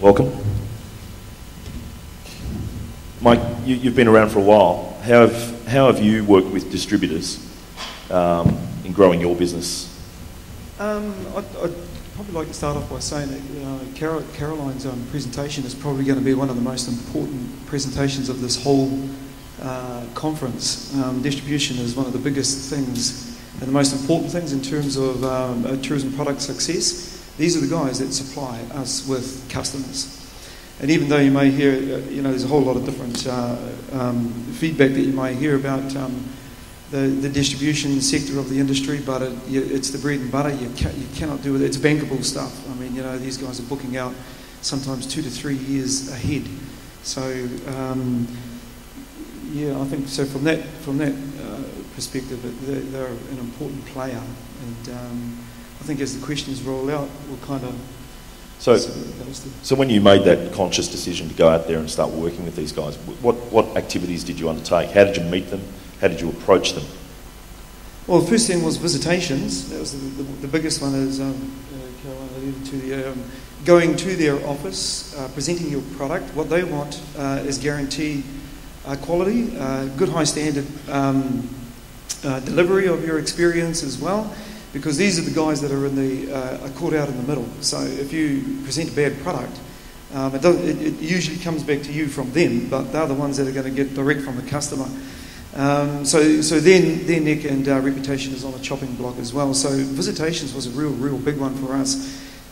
Welcome. Mike, you've been around for a while. How have you worked with distributors in growing your business? I'd probably like to start off by saying that Caroline's presentation is probably going to be one of the most important presentations of this whole conference. Distribution is one of the biggest things and the most important things in terms of tourism product success. These are the guys that supply us with customers. And even though you may hear, there's a whole lot of different feedback that you may hear about the distribution sector of the industry, but it's the bread and butter. You cannot do it. It's bankable stuff. I mean, these guys are booking out sometimes 2 to 3 years ahead. So, I think so. From that perspective, they're an important player, and I think as the questions roll out, we'll kind of. So when you made that conscious decision to go out there and start working with these guys, what activities did you undertake? How did you meet them? How did you approach them? Well, the first thing was visitations. That was the biggest one, as Caroline alluded to. Going to their office, presenting your product. What they want is guaranteed quality, good high standard delivery of your experience as well. Because these are the guys that are caught out in the middle. So if you present a bad product, it usually comes back to you from them, but they're the ones that are going to get direct from the customer. So then their neck and reputation is on a chopping block as well. So visitations was a real big one for us.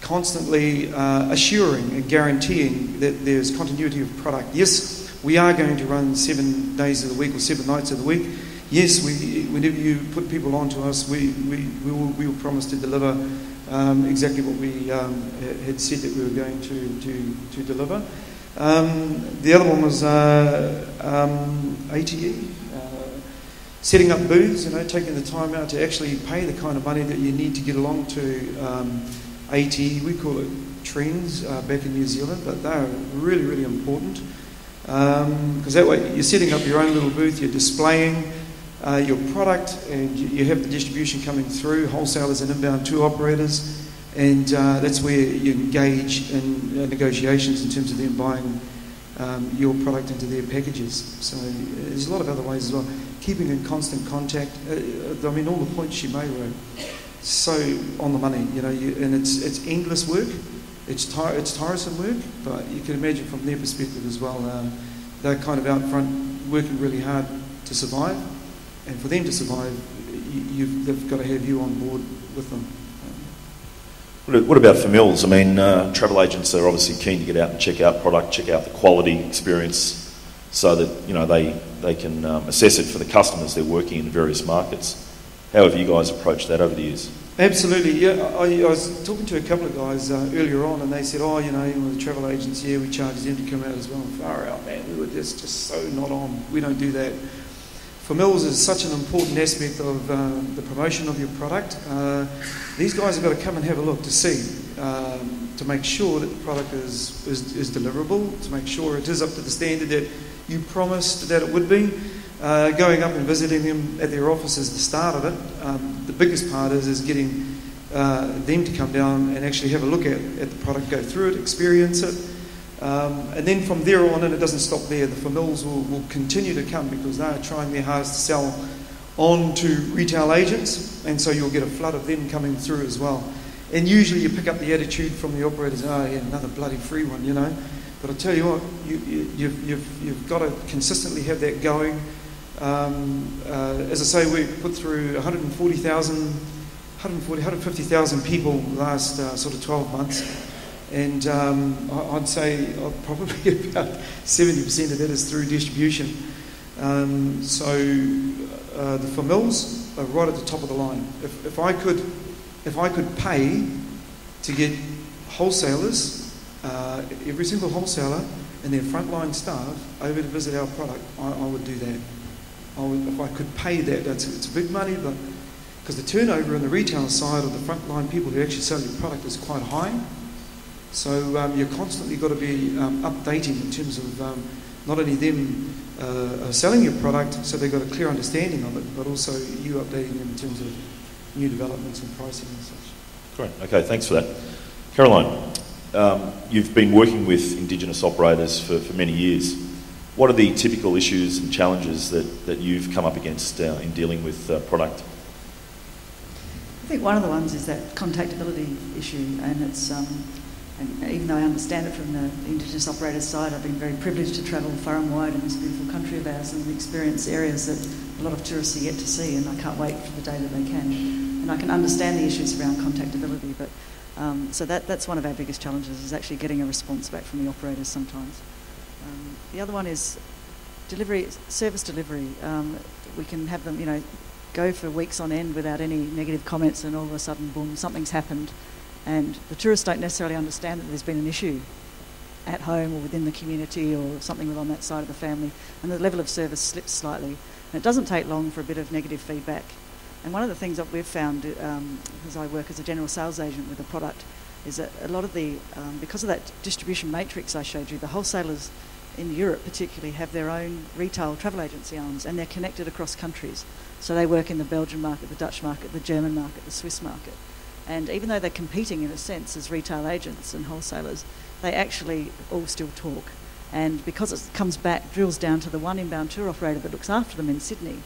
Constantly assuring and guaranteeing that there's continuity of product. Yes, we are going to run 7 days of the week or 7 nights of the week. Yes, whenever you put people onto us, we will promise to deliver exactly what we had said that we were going to deliver. The other one was ATE, setting up booths, taking the time out to actually pay the kind of money that you need to get along to ATE. We call it trends back in New Zealand, but they're really important because that way you're setting up your own little booth, you're displaying your product, and you have the distribution coming through, wholesalers and inbound tour operators, and that's where you engage in negotiations in terms of them buying your product into their packages. So there's a lot of other ways as well. Keeping in constant contact. All the points she made were so on the money, and it's endless work. It's tiresome work, but you can imagine from their perspective as well, they're kind of out front working really hard to survive. And for them to survive, they've got to have you on board with them. What about for Mills? Travel agents are obviously keen to get out and check out product, check out the quality experience, so that they can assess it for the customers they're working in various markets. How have you guys approached that over the years? Absolutely, yeah. I was talking to a couple of guys earlier on, and they said, the travel agents, we charge them to come out as well. Far out, man, we were just so not on. We don't do that. For Mills is such an important aspect of the promotion of your product. These guys have got to come and have a look to see, to make sure that the product is deliverable, to make sure it is up to the standard that you promised that it would be. Going up and visiting them at their office is the start of it. The biggest part is getting them to come down and actually have a look at the product, go through it, experience it. And then from there on, and it doesn't stop there, the Mills will continue to come because they are trying their hardest to sell on to retail agents, and so you'll get a flood of them coming through as well. And usually you pick up the attitude from the operators, another bloody free one, But I tell you what, you've got to consistently have that going. As I say, we put through 150,000 people last sort of 12 months. And I'd say probably about 70% of that is through distribution. So the Mills are right at the top of the line. If I could pay to get wholesalers, every single wholesaler and their frontline staff over to visit our product, I would do that. If I could pay that, it's big money, but because the turnover on the retail side of the frontline people who actually sell your product is quite high. So you're constantly got to be updating in terms of not only them selling your product, so they've got a clear understanding of it, but also you updating them in terms of new developments and pricing and such. Great. Okay, thanks for that. Caroline, you've been working with Indigenous operators for many years. What are the typical issues and challenges that you've come up against in dealing with product? I think one of the ones is that contactability issue, and it's and even though I understand it from the Indigenous operators' side, I've been very privileged to travel far and wide in this beautiful country of ours and experience areas that a lot of tourists are yet to see, and I can't wait for the day that they can. And I can understand the issues around contactability, but so that's one of our biggest challenges, is actually getting a response back from the operators sometimes. The other one is delivery, service delivery. We can have them, go for weeks on end without any negative comments, and all of a sudden, boom, something's happened. And the tourists don't necessarily understand that there's been an issue at home or within the community or something on that side of the family, and the level of service slips slightly. And it doesn't take long for a bit of negative feedback. And one of the things that we've found, as I work as a general sales agent with a product, is that a lot of the, because of that distribution matrix I showed you, the wholesalers in Europe particularly have their own retail travel agency arms, and they're connected across countries. So they work in the Belgian market, the Dutch market, the German market, the Swiss market. And even though they're competing in a sense as retail agents and wholesalers, they actually all still talk. And because it comes back, drills down to the one inbound tour operator that looks after them in Sydney,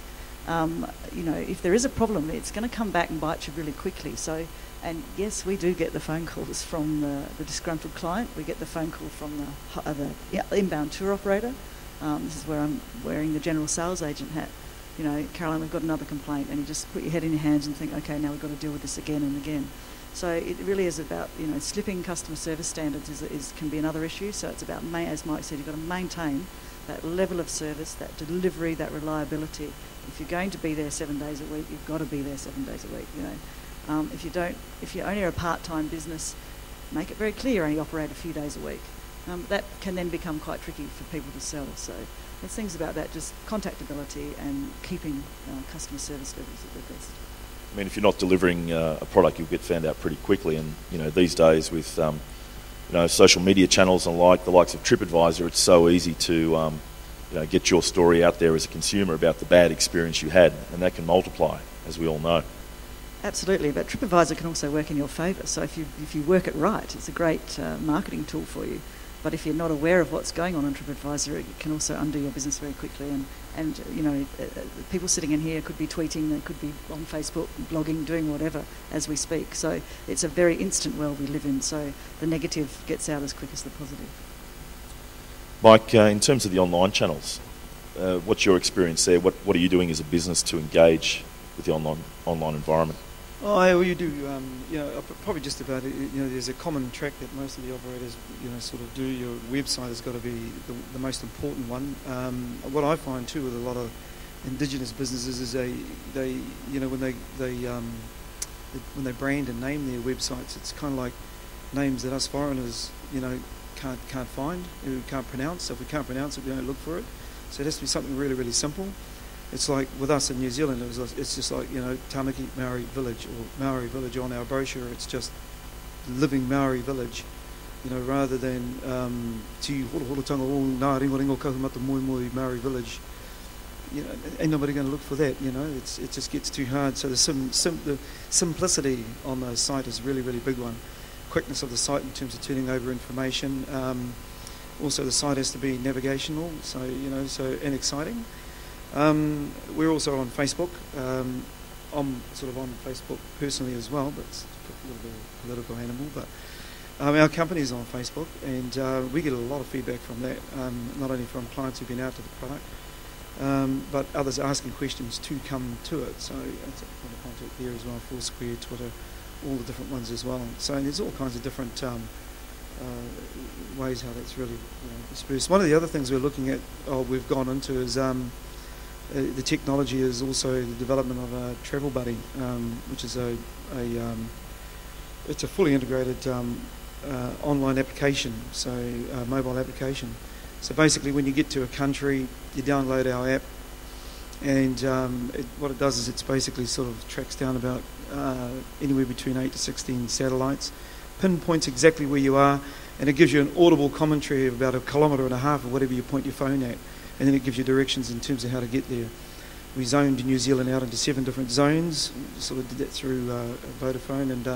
if there is a problem, it's going to come back and bite you really quickly. So, and yes, we do get the phone calls from the disgruntled client. We get the phone call from the inbound tour operator. This is where I'm wearing the general sales agent hat. Caroline, we've got another complaint, and you just put your head in your hands and think, okay, now we've got to deal with this again and again. So it really is about, slipping customer service standards can be another issue. So it's about, as Mike said, you've got to maintain that level of service, that delivery, that reliability. If you're going to be there 7 days a week, you've got to be there 7 days a week. If you only are a part-time business, make it very clear you only operate a few days a week. That can then become quite tricky for people to sell. So there's things about that, just contactability and keeping customer service levels at their best. I mean, if you're not delivering a product, you'll get found out pretty quickly. And these days with social media channels and the likes of TripAdvisor, it's so easy to get your story out there as a consumer about the bad experience you had, and that can multiply, as we all know. Absolutely, but TripAdvisor can also work in your favour. So if you work it right, it's a great marketing tool for you. But if you're not aware of what's going on TripAdvisor, it can also undo your business very quickly. And people sitting in here could be tweeting, they could be on Facebook, blogging, doing whatever as we speak. So it's a very instant world we live in. So the negative gets out as quick as the positive. Mike, in terms of the online channels, what's your experience there? What are you doing as a business to engage with the online environment? Oh, you do. Probably just about it. There's a common track that most of the operators, sort of do. Your website has got to be the most important one. What I find too with a lot of Indigenous businesses is when they brand and name their websites, it's kind of like names that us foreigners, can't find, who can't pronounce. So if we can't pronounce it, we don't look for it. So it has to be something really, really simple. It's like with us in New Zealand, it's just like, Tamaki Maori Village or Maori Village on our brochure. It's just living Maori village, rather than Ti Horotanga o Ngā Ringo Kahumata Moi Moi Maori Village. Ain't nobody going to look for that, it just gets too hard. So the simplicity on the site is a really, really big one. Quickness of the site in terms of turning over information. Also the site has to be navigational, and exciting. We're also on Facebook. I'm sort of on Facebook personally as well, but it's a little bit of a political animal. But our company's on Facebook, and we get a lot of feedback from that, not only from clients who've been out to the product, but others asking questions to come to it. So it's a point of contact there as well, Foursquare, Twitter, all the different ones as well. So there's all kinds of different ways how that's really dispersed. One of the other things we're looking at, we've gone into is the technology is also the development of a Travel Buddy, which is it's a fully integrated online application, so a mobile application. So basically, when you get to a country, you download our app, and what it does is it's basically sort of tracks down about anywhere between 8 to 16 satellites, pinpoints exactly where you are, and it gives you an audible commentary of about 1.5 kilometres or whatever you point your phone at. And then it gives you directions in terms of how to get there. We zoned New Zealand out into 7 different zones. Sort of did that through Vodafone, and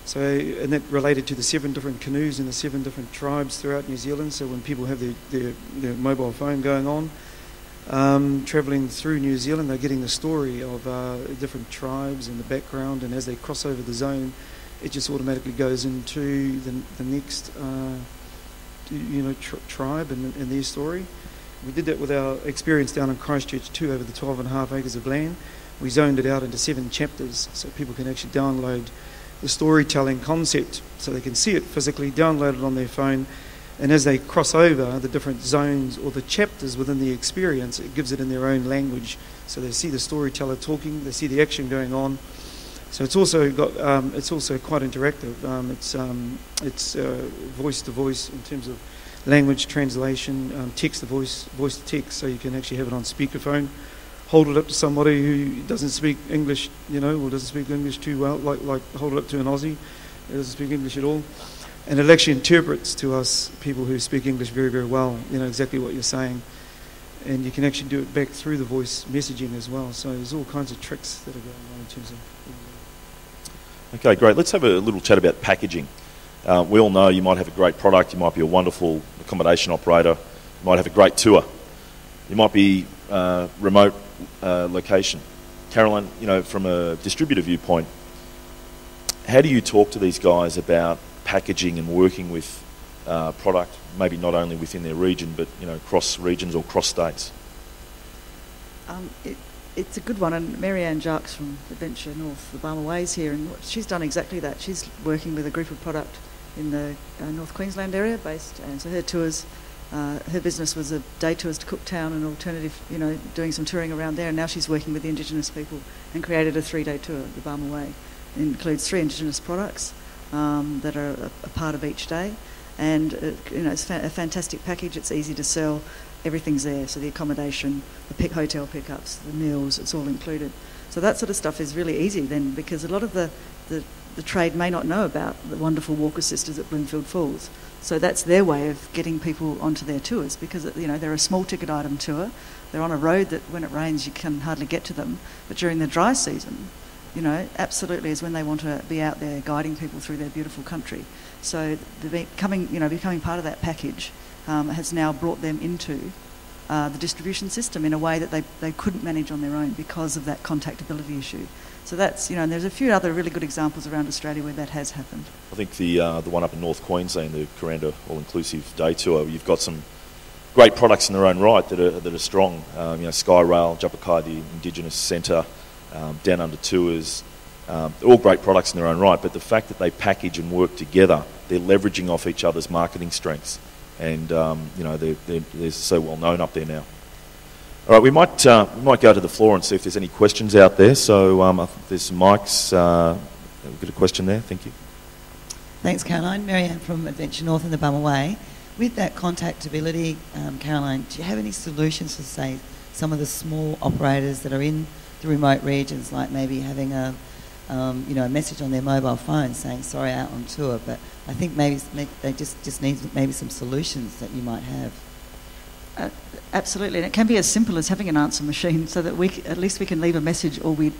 So, and that related to the 7 different canoes and the 7 different tribes throughout New Zealand. So when people have their mobile phone going on, travelling through New Zealand, they're getting the story of different tribes and the background, and as they cross over the zone, it just automatically goes into the next tribe and their story. We did that with our experience down in Christchurch too, over the 12.5 acres of land. We zoned it out into 7 chapters so people can actually download the storytelling concept so they can see it physically, download it on their phone, and as they cross over the different zones or the chapters within the experience, it gives it in their own language. So they see the storyteller talking, they see the action going on. So it's also got it's also quite interactive. It's voice to voice in terms of language translation, text to voice, voice to text. So you can actually have it on speakerphone, hold it up to somebody who doesn't speak English, or doesn't speak English too well, like hold it up to an Aussie who doesn't speak English at all. And it actually interprets to us, people who speak English very, very well, exactly what you're saying. And you can actually do it back through the voice messaging as well. So there's all kinds of tricks that are going on in terms of... Okay, great. Let's have a little chat about packaging. We all know you might have a great product, you might be a wonderful accommodation operator, you might have a great tour, you might be remote location. Caroline, from a distributor viewpoint, how do you talk to these guys about packaging and working with product, maybe not only within their region, but across regions or cross states? It's a good one, and Marianne Jacques from Adventure North, the Barmer Ways here, and she's done exactly that. She's working with a group of product in the North Queensland area based, and so her tours, her business was a day tours to Cooktown and alternative, doing some touring around there, and now she's working with the Indigenous people and created a 3-day tour, the Barmer Way. It includes 3 Indigenous products that are a part of each day, and it's a fantastic package. It's easy to sell. Everything's there, so the accommodation, the hotel pickups, the meals, it's all included. So that sort of stuff is really easy then, because a lot of the trade may not know about the wonderful Walker Sisters at Bloomfield Falls. So that's their way of getting people onto their tours, because they're a small ticket item tour. They're on a road that when it rains you can hardly get to them, but during the dry season, absolutely is when they want to be out there guiding people through their beautiful country. So becoming part of that package has now brought them into the distribution system in a way that they couldn't manage on their own because of that contactability issue. So that's, and there's a few other really good examples around Australia where that has happened. I think the one up in North Queensland, the Kuranda All-Inclusive Day Tour, you've got some great products in their own right that are strong. Sky Rail, Japakai, the Indigenous Centre, Down Under Tours, all great products in their own right, but the fact that they package and work together, they're leveraging off each other's marketing strengths. And they're so well known up there now. All right, we might go to the floor and see if there's any questions out there. So I think there's some mics. We've got a question there. Thank you. Thanks, Caroline. Marianne from Adventure North and the Barmer Way. With that contactability, Caroline, do you have any solutions for, say, some of the small operators that are in the remote regions, like maybe having a message on their mobile phone saying, sorry, out on tour, but I think maybe they just need maybe some solutions that you might have. Absolutely, and it can be as simple as having an answer machine so that at least we can leave a message, or we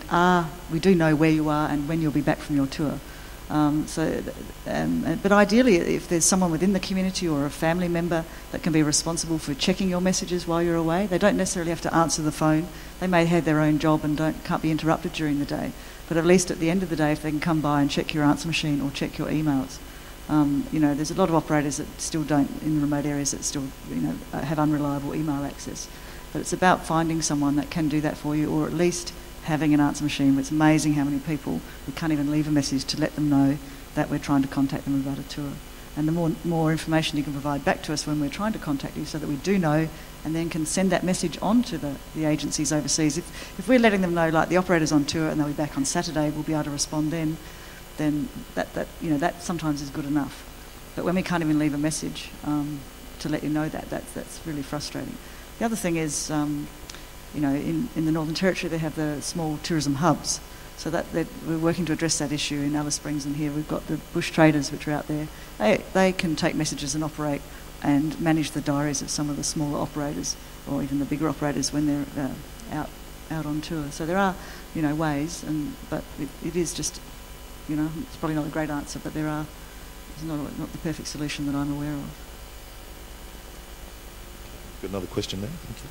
do know where you are and when you'll be back from your tour. But ideally, if there's someone within the community or a family member that can be responsible for checking your messages while you're away, they don't necessarily have to answer the phone. They may have their own job and can't be interrupted during the day. But at least at the end of the day, if they can come by and check your answer machine or check your emails. There's a lot of operators that still don't, in remote areas, that still have unreliable email access. But it's about finding someone that can do that for you, or at least having an answer machine. It's amazing how many people who can't even leave a message to let them know that we're trying to contact them about a tour. And the more information you can provide back to us when we're trying to contact you, so that we do know, and then can send that message on to the agencies overseas. If we're letting them know, like the operator's on tour and they'll be back on Saturday, we'll be able to respond then that sometimes is good enough. But when we can't even leave a message to let you know that's really frustrating. The other thing is, in the Northern Territory they have the small tourism hubs. So that we're working to address that issue in Alice Springs, and here we've got the bush traders which are out there. They can take messages and operate and manage the diaries of some of the smaller operators, or even the bigger operators when they're out on tour. So there are ways, but it is just You know, it's probably not a great answer, but it's not the perfect solution that I'm aware of. Got another question there. Thank you.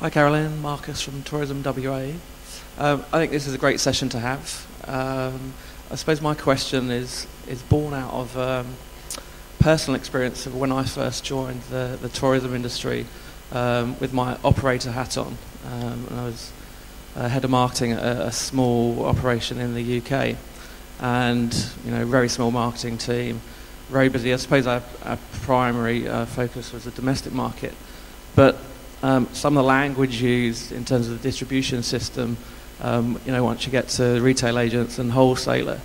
Hi, Caroline. Marcus from Tourism WA. I think this is a great session to have. I suppose my question is born out of personal experience of when I first joined the tourism industry with my operator hat on. And I was head of marketing at a small operation in the UK, and very small marketing team, very busy. I suppose our primary focus was the domestic market, but some of the language used in terms of the distribution system, once you get to retail agents and wholesaler,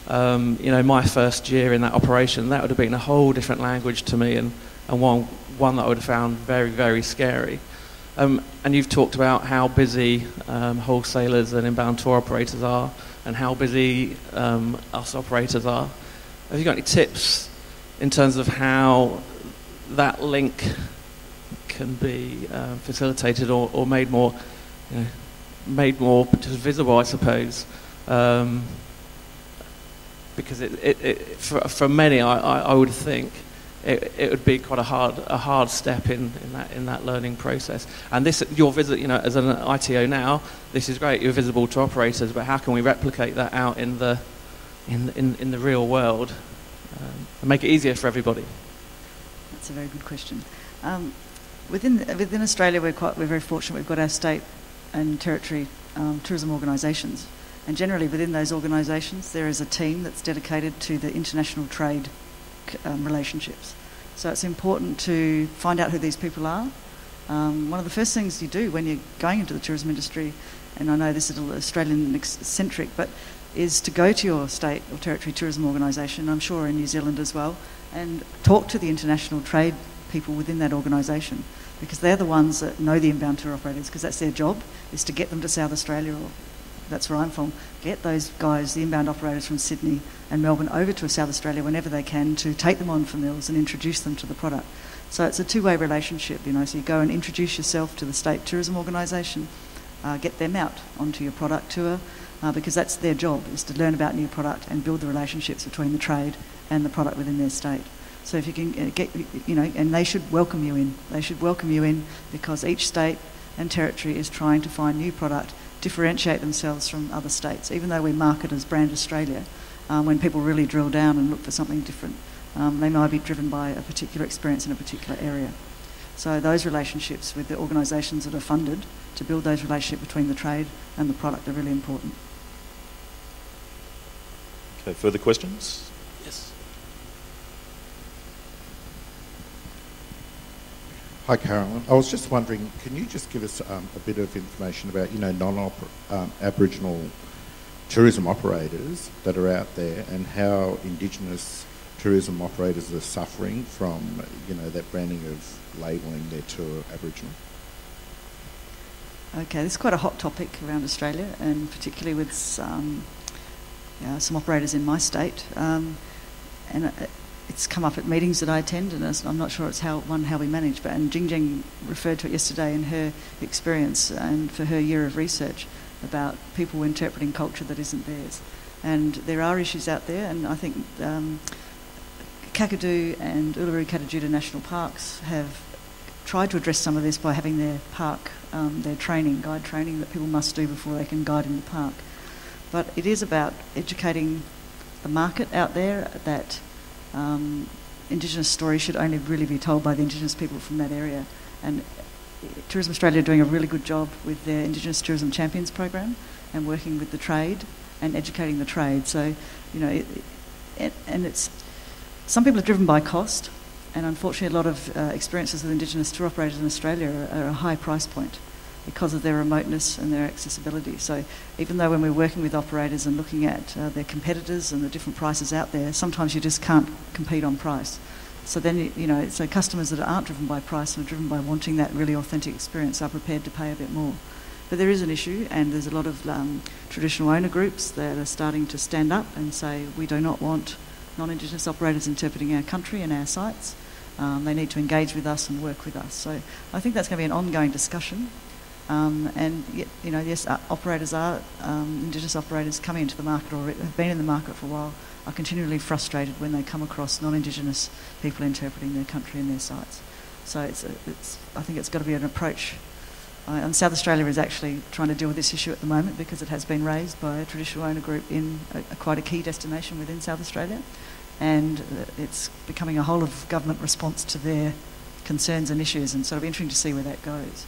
my first year in that operation, that would have been a whole different language to me, and one that I would have found very, very scary. And you've talked about how busy wholesalers and inbound tour operators are, and how busy us operators are. Have you got any tips in terms of how that link can be facilitated or made more, made more visible, I suppose? Because for many, I would think it would be quite a hard step in that learning process. And this, your visit, as an ITO now, this is great. You're visible to operators, but how can we replicate that out in the real world and make it easier for everybody? That's a very good question. Within Australia, we're very fortunate. We've got our state and territory tourism organisations, and generally within those organisations, there is a team that's dedicated to the international trade relationships. So it's important to find out who these people are. One of the first things you do when you're going into the tourism industry, and I know this is a little Australian-centric, but is to go to your state or territory tourism organisation, I'm sure in New Zealand as well, and talk to the international trade people within that organisation, because they're the ones that know the inbound tour operators, because that's their job, is to get them to South Australia, or that's where I'm from, get those guys, the inbound operators from Sydney and Melbourne, over to South Australia whenever they can, to take them on for meals and introduce them to the product. So it's a two-way relationship, so you go and introduce yourself to the state tourism organisation, get them out onto your product tour, because that's their job, is to learn about new product and build the relationships between the trade and the product within their state. So if you can get, and they should welcome you in. They should welcome you in, because each state and territory is trying to find new product, differentiate themselves from other states. Even though we market as Brand Australia, when people really drill down and look for something different, they might be driven by a particular experience in a particular area. So those relationships with the organisations that are funded to build those relationships between the trade and the product are really important. Okay, further questions? Yes. Hi, Carolyn. I was just wondering, can you just give us a bit of information about, non-Aboriginal tourism operators that are out there, and how Indigenous tourism operators are suffering from, that branding of labelling their tour Aboriginal? Okay, this is quite a hot topic around Australia, and particularly with some operators in my state. It's come up at meetings that I attend, and I'm not sure it's how we manage. And Jing Jing referred to it yesterday in her experience and for her year of research about people interpreting culture that isn't theirs. And there are issues out there, and I think Kakadu and Uluru-Kata National Parks have tried to address some of this by having their park, their guide training that people must do before they can guide in the park. But it is about educating the market out there that Indigenous stories should only really be told by the Indigenous people from that area. And Tourism Australia are doing a really good job with their Indigenous Tourism Champions program and working with the trade and educating the trade. So, it's some people are driven by cost, and unfortunately a lot of experiences with Indigenous tour operators in Australia are a high price point because of their remoteness and their accessibility. So even though when we're working with operators and looking at their competitors and the different prices out there, sometimes you just can't compete on price. So then, so customers that aren't driven by price and are driven by wanting that really authentic experience are prepared to pay a bit more. But there is an issue, and there's a lot of traditional owner groups that are starting to stand up and say, we do not want non-Indigenous operators interpreting our country and our sites. They need to engage with us and work with us. So I think that's going to be an ongoing discussion. And yet, yes, operators are Indigenous operators coming into the market or have been in the market for a while are continually frustrated when they come across non-Indigenous people interpreting their country and their sites. So I think it's got to be an approach. And South Australia is actually trying to deal with this issue at the moment because it has been raised by a traditional owner group in quite a key destination within South Australia, and it's becoming a whole of government response to their concerns and issues, and sort of interesting to see where that goes.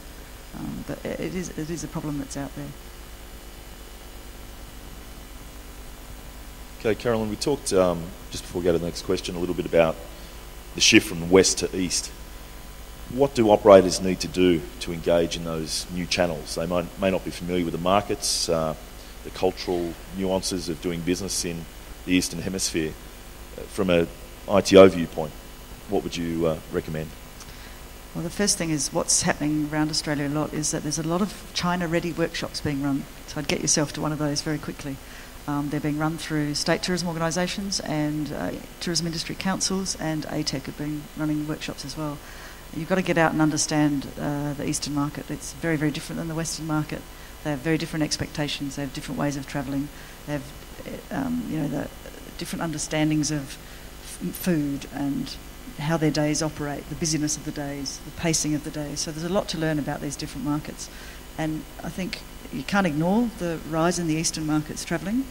But it is a problem that's out there. Okay, Carolyn, we talked, just before we go to the next question, a little bit about the shift from west to east. What do operators need to do to engage in those new channels? They may not be familiar with the markets, the cultural nuances of doing business in the Eastern Hemisphere. From an ITO viewpoint, what would you recommend? Well, the first thing is what's happening around Australia a lot is that there's a lot of China-ready workshops being run. So I'd get yourself to one of those very quickly. They're being run through state tourism organisations and tourism industry councils, and ATEC have been running workshops as well. You've got to get out and understand the Eastern market. It's very, very different than the Western market. They have very different expectations. They have different ways of travelling. They have, the different understandings of food and how their days operate, the busyness of the days, the pacing of the days. So there's a lot to learn about these different markets. And I think you can't ignore the rise in the Eastern markets travelling,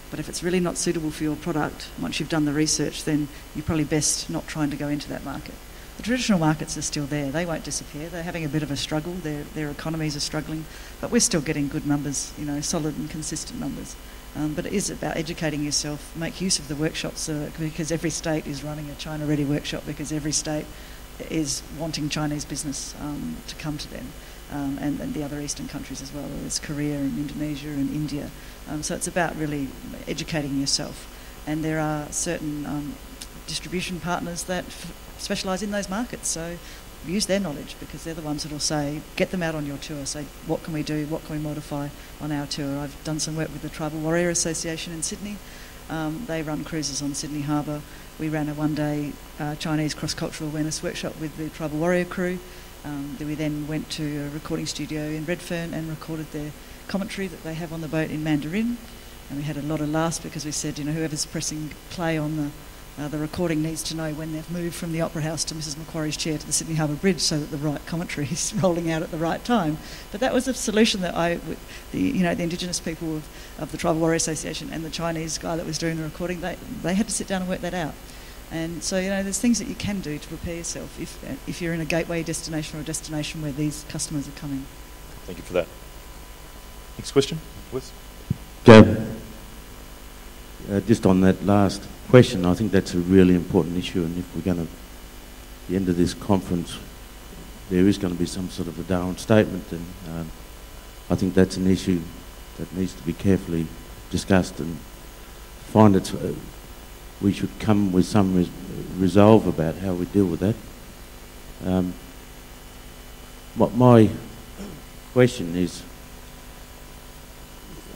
but if it's really not suitable for your product, once you've done the research, then you're probably best not trying to go into that market. The traditional markets are still there. They won't disappear. They're having a bit of a struggle. Their economies are struggling, but we're still getting good numbers, solid and consistent numbers. But it is about educating yourself, make use of the workshops, because every state is running a China-ready workshop, because every state is wanting Chinese business to come to them, and the other Eastern countries as well. There's Korea and Indonesia and India. So it's about really educating yourself. And there are certain distribution partners that specialise in those markets. So use their knowledge, because they're the ones that will say, get them out on your tour, say, what can we do, what can we modify on our tour. I've done some work with the Tribal Warrior Association in Sydney. They run cruises on Sydney Harbour. We ran a one-day Chinese cross-cultural awareness workshop with the Tribal Warrior crew. We then went to a recording studio in Redfern and recorded their commentary that they have on the boat in Mandarin. And we had a lot of laughs because we said, whoever's pressing play on the recording needs to know when they've moved from the Opera House to Mrs Macquarie's chair to the Sydney Harbour Bridge, so that the right commentary is rolling out at the right time. But that was a solution that the Indigenous people of the Tribal Warrior Association and the Chinese guy that was doing the recording, they had to sit down and work that out. And so, there's things that you can do to prepare yourself if you're in a gateway destination or a destination where these customers are coming. Thank you for that. Next question, Wes? Gab, just on that last question, I think that's a really important issue, and if we're going to, at the end of this conference, there is going to be some sort of a Darwin statement, and I think that's an issue that needs to be carefully discussed and find it. We should come with some resolve about how we deal with that. My question is,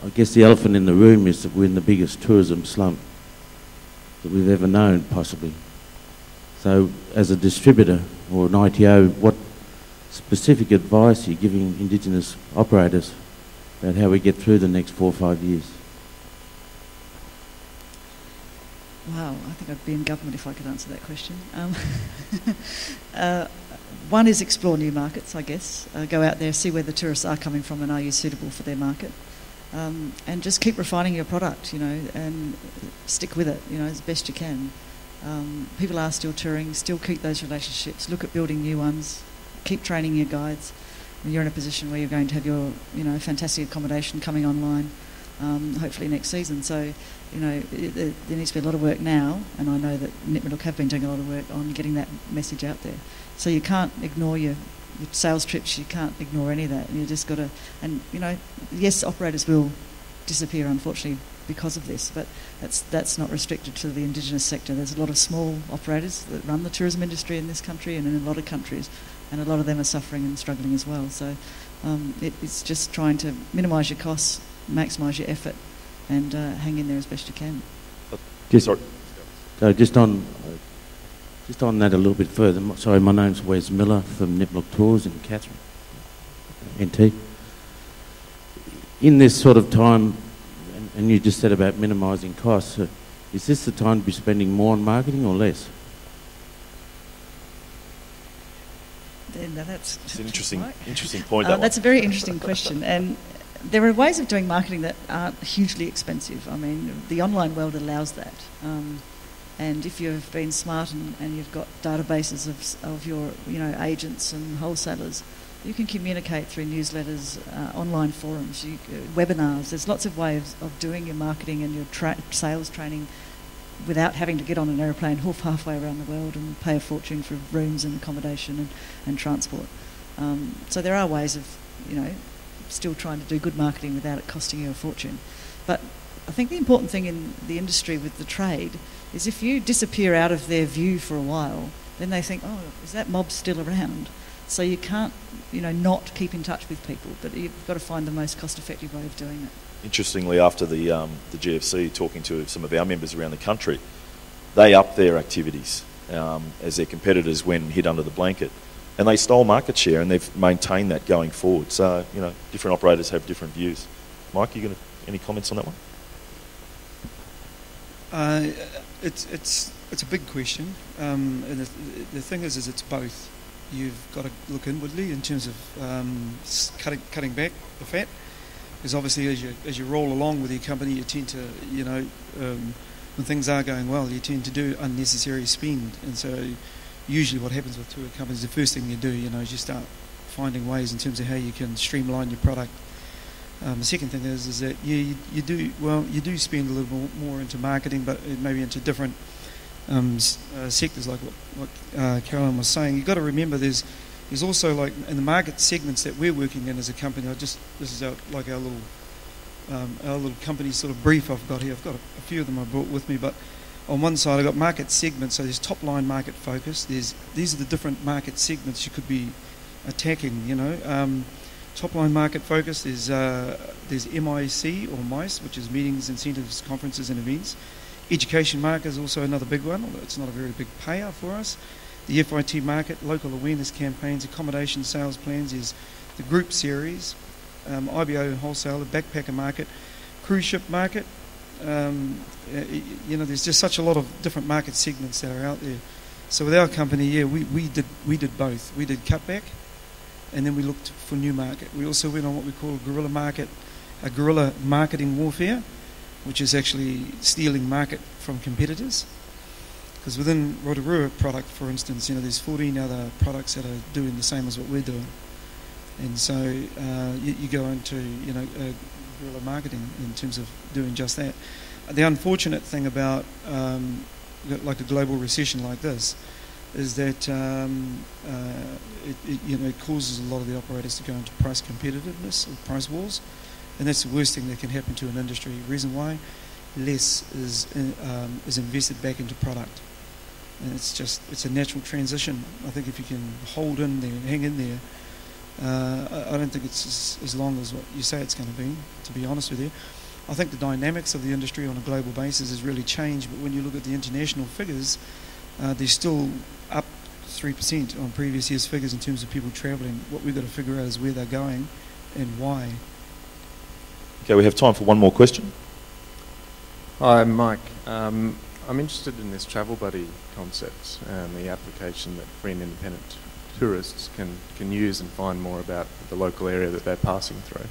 I guess the elephant in the room is that we're in the biggest tourism slump that we've ever known, possibly. So, as a distributor or an ITO, what specific advice are you giving Indigenous operators about how we get through the next 4 or 5 years? Wow, I think I'd be in government if I could answer that question. One is explore new markets, I guess. Go out there, see where the tourists are coming from, and are you suitable for their market. And just keep refining your product, and stick with it, as best you can. People are still touring, still keep those relationships, look at building new ones, keep training your guides. And you're in a position where you're going to have your, fantastic accommodation coming online, hopefully next season. So, there needs to be a lot of work now, and I know that Nitmiluk have been doing a lot of work on getting that message out there. So you can't ignore your sales trips, you can't ignore any of that. You just got to, and yes, operators will disappear unfortunately because of this, but that's not restricted to the Indigenous sector. There's a lot of small operators that run the tourism industry in this country and in a lot of countries, and a lot of them are suffering and struggling as well. So it's just trying to minimise your costs, maximise your effort, and hang in there as best you can. Just on that a little bit further. Sorry, my name's Wes Miller from Nitmiluk Tours in Katherine, NT. in this sort of time, and you just said about minimising costs, is this the time to be spending more on marketing or less? No, that's It's an interesting, right. interesting point. That That's a very interesting question, and there are ways of doing marketing that aren't hugely expensive. I mean, the online world allows that, and if you've been smart and you've got databases of your agents and wholesalers, you can communicate through newsletters, online forums, webinars. There's lots of ways of doing your marketing and your sales training without having to get on an aeroplane halfway around the world and pay a fortune for rooms and accommodation and transport. So there are ways of, still trying to do good marketing without it costing you a fortune. But I think the important thing in the industry with the trade is if you disappear out of their view for a while, then they think, oh, is that mob still around? So you can't, not keep in touch with people, but you've got to find the most cost-effective way of doing it. Interestingly, after the GFC, talking to some of our members around the country, they upped their activities as their competitors went hid under the blanket, and they stole market share, and they've maintained that going forward. So, different operators have different views. Mike, any comments on that one? It's a big question, and the thing is it's both. You've got to look inwardly in terms of cutting back the fat. Because obviously, as you roll along with your company, you tend to, when things are going well, you tend to do unnecessary spend. And so, usually, what happens with tour companies, the first thing you do, is you start finding ways in terms of how you can streamline your product. The second thing is that you do spend a little more into marketing, but maybe into different sectors, like what Caroline was saying. You've got to remember there's also, like, in the market segments that we're working in as a company, this is our little company sort of brief I've got here. I've got a few of them I brought with me, but on one side I've got market segments, so there's top line market focus. These are the different market segments you could be attacking, Top line market focus, there's MIC or MICE, which is meetings, incentives, conferences and events. Education market is also another big one, although it's not a very big payer for us. The FIT market, local awareness campaigns, accommodation sales plans is the group series, IBO wholesaler, backpacker market, cruise ship market. There's just such a lot of different market segments that are out there. So with our company, we did both. We did cutback, and then we looked for new market. We also went on what we call a guerrilla marketing warfare, which is actually stealing market from competitors. Because within Rotorua product, for instance, there's 14 other products that are doing the same as what we're doing. And so you go into, guerrilla marketing in terms of doing just that. The unfortunate thing about like a global recession like this is that it causes a lot of the operators to go into price competitiveness or price wars, and that's the worst thing that can happen to an industry. Reason why? Less is invested back into product, and it's a natural transition. I think if you can hold in there, hang in there, I don't think it's as long as what you say it's going to be honest with you. I think the dynamics of the industry on a global basis has really changed, but when you look at the international figures, they're still up 3% on previous year's figures in terms of people travelling. What we've got to figure out is where they're going and why. Okay, we have time for one more question. Hi, I'm Mike. I'm interested in this travel buddy concept and the application that free and independent tourists can use and find more about the local area that they're passing through.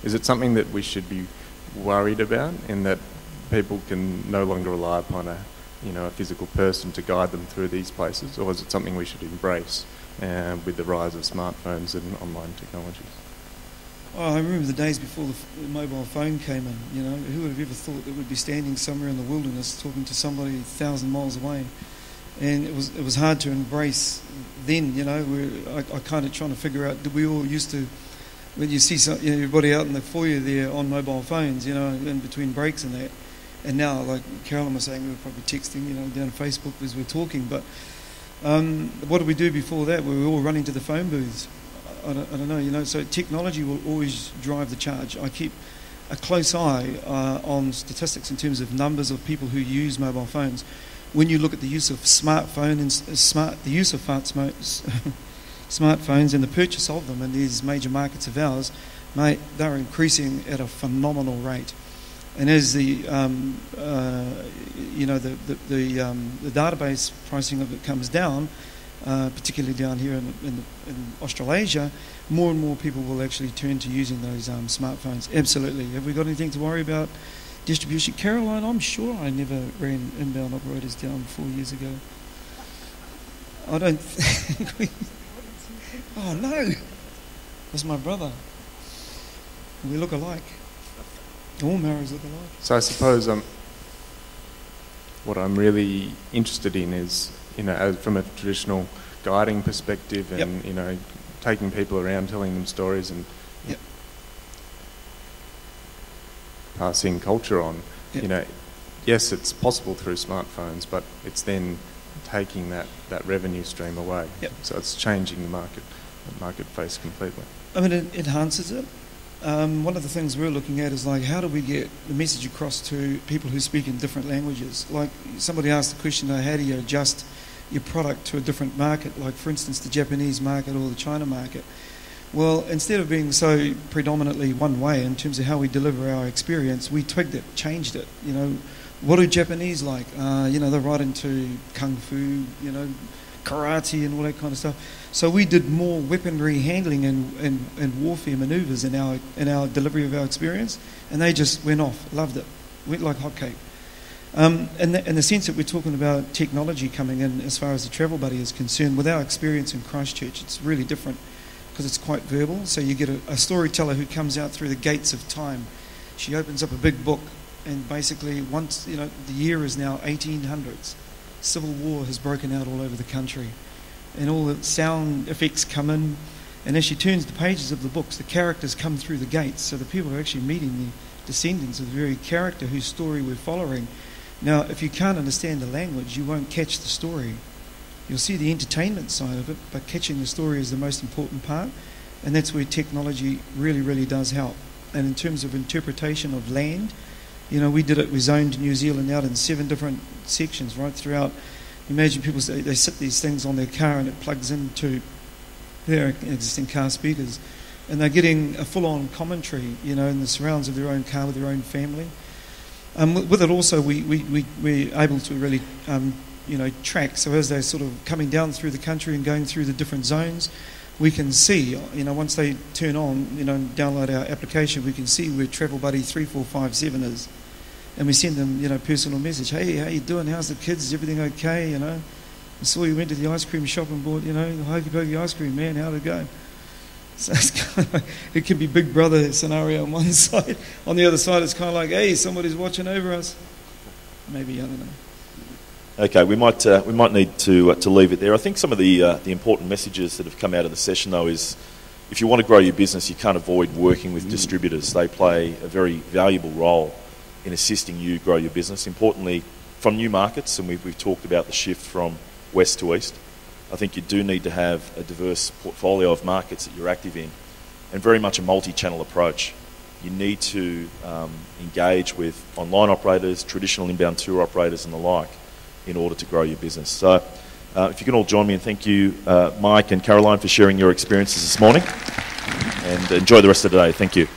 Is it something that we should be worried about, in that people can no longer rely upon a physical person to guide them through these places, or is it something we should embrace with the rise of smartphones and online technologies? Oh, I remember the days before the mobile phone came in. Who would have ever thought that we'd be standing somewhere in the wilderness talking to somebody 1,000 miles away? And it was hard to embrace then. I kind of trying to figure out, did we all used to, when you see everybody out in the foyer there on mobile phones, in between breaks and that. And now, like Caroline was saying, we were probably texting, down Facebook as we're talking. But what did we do before that? We were all running to the phone booths. I don't know, So technology will always drive the charge. I keep a close eye on statistics in terms of numbers of people who use mobile phones. When you look at the use of smartphone and smartphones and the purchase of them in these major markets of ours, mate, they're increasing at a phenomenal rate. And as the database pricing of it comes down, particularly down here in Australasia, more and more people will actually turn to using those smartphones. Absolutely. Have we got anything to worry about distribution? Caroline, I'm sure I never ran inbound operators down 4 years ago. I don't think we... Oh, no. That's my brother. We look alike. All Maoris look alike. So I suppose what I'm really interested in is, from a traditional guiding perspective and, taking people around, telling them stories and passing culture on. Yep. Yes, it's possible through smartphones, but it's then taking that revenue stream away. Yep. So it's changing the marketplace completely. I mean, it enhances it. One of the things we're looking at is like, how do we get the message across to people who speak in different languages? Like somebody asked the question, how do you adjust your product to a different market, like for instance the Japanese market or the China market? Well, instead of being so predominantly one way in terms of how we deliver our experience, we twigged it, changed it. What do Japanese like? They're right into kung fu, karate and all that kind of stuff. So we did more weaponry handling and warfare manoeuvres in our delivery of our experience, and they just went off, loved it, went like hotcake. In the sense that we're talking about technology coming in as far as the Travel Buddy is concerned, with our experience in Christchurch, it's really different because it's quite verbal. So you get a storyteller who comes out through the gates of time. She opens up a big book, and basically once, the year is now 1800s. Civil war has broken out all over the country, and all the sound effects come in, and as she turns the pages of the books, the characters come through the gates, so the people are actually meeting the descendants of the very character whose story we're following. Now, if you can't understand the language, you won't catch the story. You'll see the entertainment side of it, but catching the story is the most important part, and that's where technology really, really does help. And in terms of interpretation of land, we zoned New Zealand out in 7 different sections right throughout. Imagine people say they sit these things on their car and it plugs into their existing car speakers, and they're getting a full-on commentary, in the surrounds of their own car with their own family. With it also, we're able to really, track. So as they're sort of coming down through the country and going through the different zones, we can see, once they turn on, and download our application, we can see where Travel Buddy 3457 is. And we send them, personal message. Hey, how you doing? How's the kids? Is everything okay? I saw you went to the ice cream shop and bought, the Hokey Pokey ice cream, man. How'd it go? So it's kind of like, it can be Big Brother scenario on one side. On the other side, it's kind of like, hey, somebody's watching over us. Maybe, I don't know. Okay, we might need to leave it there. I think some of the important messages that have come out of the session, though, is if you want to grow your business, you can't avoid working with distributors. They play a very valuable role in assisting you grow your business. Importantly, from new markets, and we've talked about the shift from west to east, I think you do need to have a diverse portfolio of markets that you're active in, and very much a multi-channel approach. You need to engage with online operators, traditional inbound tour operators and the like in order to grow your business. So if you can all join me, and thank you, Mike and Caroline, for sharing your experiences this morning, and enjoy the rest of the day. Thank you.